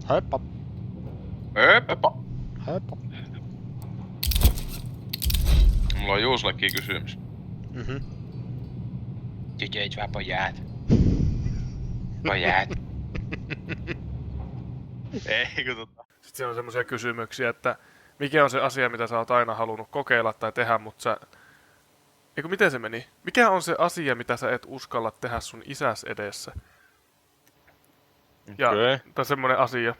Heippa. Höpöpä. Heippa. Mulla on Juusollekin kysymys. Tytöt vai pojat? Pojat. Eikö tota? Sitten siellä on semmoisia kysymyksiä, että mikä on se asia, mitä sä oot aina halunnut kokeilla tai tehdä, mutta sä... Eiku, miten se meni? Mikä on se asia, mitä sä et uskalla tehdä sun isäs edessä? Ja, tai semmonen asia,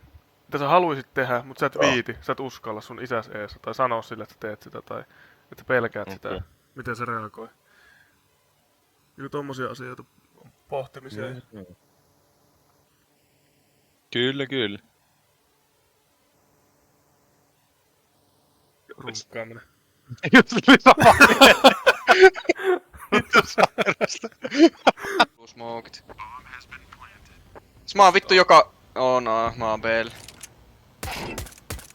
mitä sä haluisit tehdä, mutta sä et viiti, sä et uskalla sun isäs edessä. Tai sanoa sille, että teet sitä, tai että pelkäät sitä, miten se reagoi. Joku tommosia asioita on pohtimiseen. Kyllä, kyllä. Runkkaaminen. Just tuli sama vittu sairasta. Smoked. Mä oon vittu joka... no, mä oon Bell.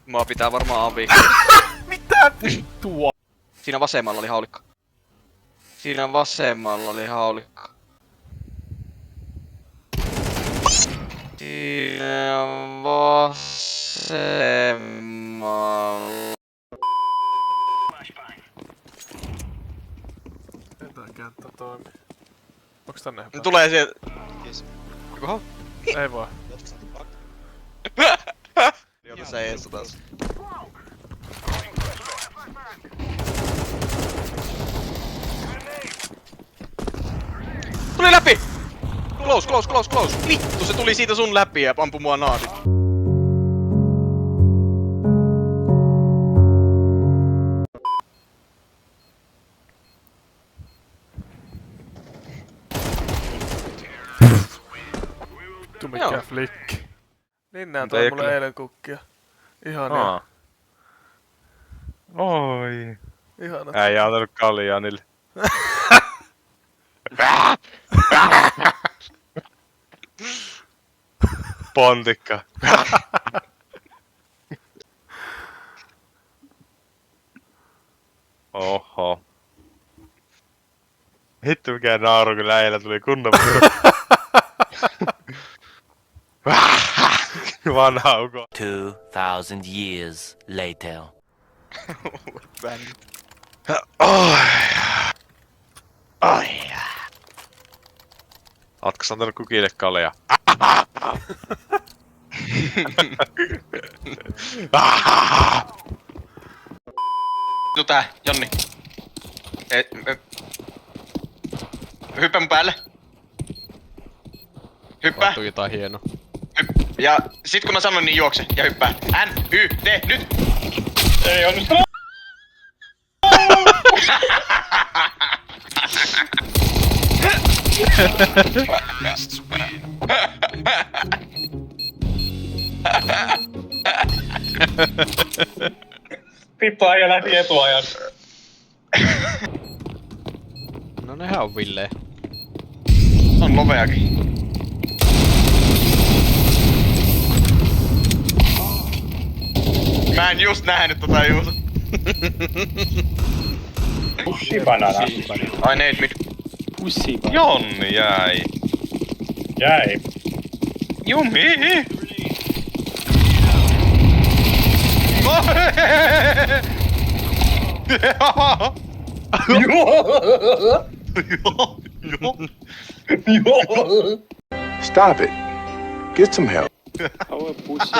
Mä pitää varmaan avi. Mitä vittua? Siinä vasemmalla oli haulikko. Siinä vasemmalla oli haulikko. Siinä vasemmalla... Ei tää kenttä toimi. Onks tänne hyvä? Tulee sieltä... Jokohan? Ei voi. Jota sä eessä taas. Tuli läpi! Close, close, close, close! Vittu, se tuli siitä sun läpi ja ampui mua naadit. Vittu mikä flikki. Linnään Mutta toi ei mulle kyllä- eilen kukkia. Ihania. Oi. Ihanat. Äijä on antanut kaljaa niille. Pontikka. Oho. Hittu mikä nauru, kun äijällä tuli kunnon muru. Vanha uko. 2,000 years later. Ootko sä antanut kukille kaljaa? Vittu tää, Jonni. Hyppää mun päälle. Hyppää. Tapahtuu jotain hienoa. Ja sit kun mä sanon niin juokse ja hyppää. N-Y-T, nyt! Ei onnistu. Vittu äijä lähti etuajassa. No nehän on villeen. On loveakin. Mä en just nähnyt tota Juuso. Pussi banana. Ai nade mid. Jonni jäi. Jäi. Jumi! Stop it. Get some help. Our pussy.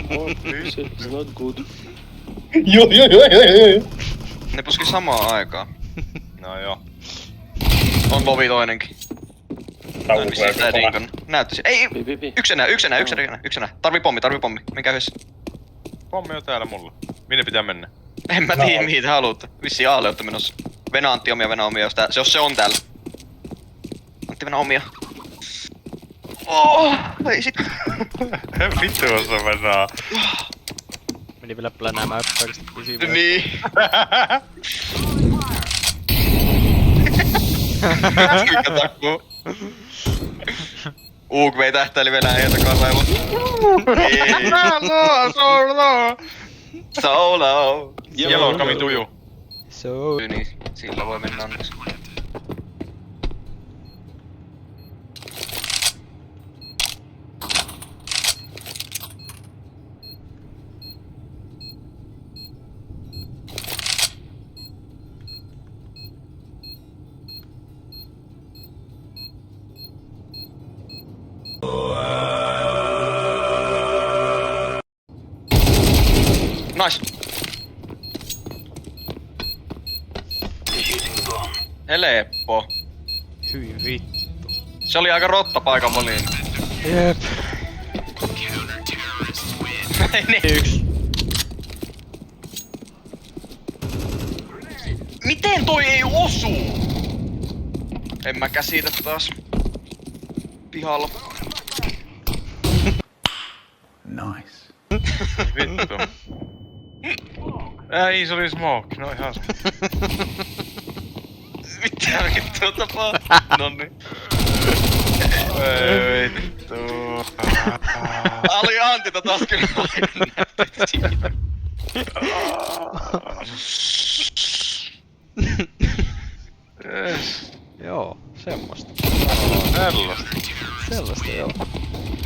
Our pussy is not good. Joo. Ne puski samaan aikaan. No joo. On lovi toinenkin. Tauko tulee Tää Dinkon. Näyttäisi. Ei! Pipi. Yksenä. Tarvii pommi. Menkää yhdessä. Pommi on täällä mulla. Minne pitää mennä? En mä tiedä mihin te haluatte. Vissiin Aalle ootte menossa. Venä Antti omia, jos se on täällä. Antti venä omia. Ei sit. Vittu on se mennään. Meni vielä plänäämään pelkästään pisiin. Niin. Mikä takkuu? UKV tähtäili Venäjä takaraivoon. Solo. Yellow coming to you. So... Niin, sillä voi mennä onneksi. Nice. Heleppo. Hyi vittu. Se oli aika rotta paikan valinta. Jep. Yksi. Miten toi ei osu? En mä käsitä taas. Pihalla. Vittu. Ei, se oli smoke. No ihan Mitä vittua tapaa? Nonni. Ei vittu. Ali Antti taas kyllä näytti siitä. Yes. Joo, semmoista. Sellaista. Sellaista joo.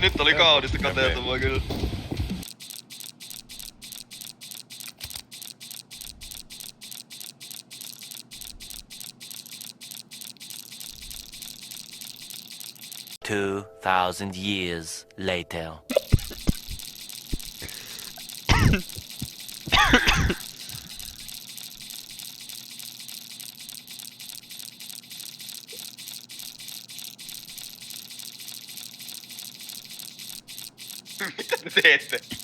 Nyt oli kaunista kateeltavaa kyllä. Two 2,000 years later. Mitä te teette?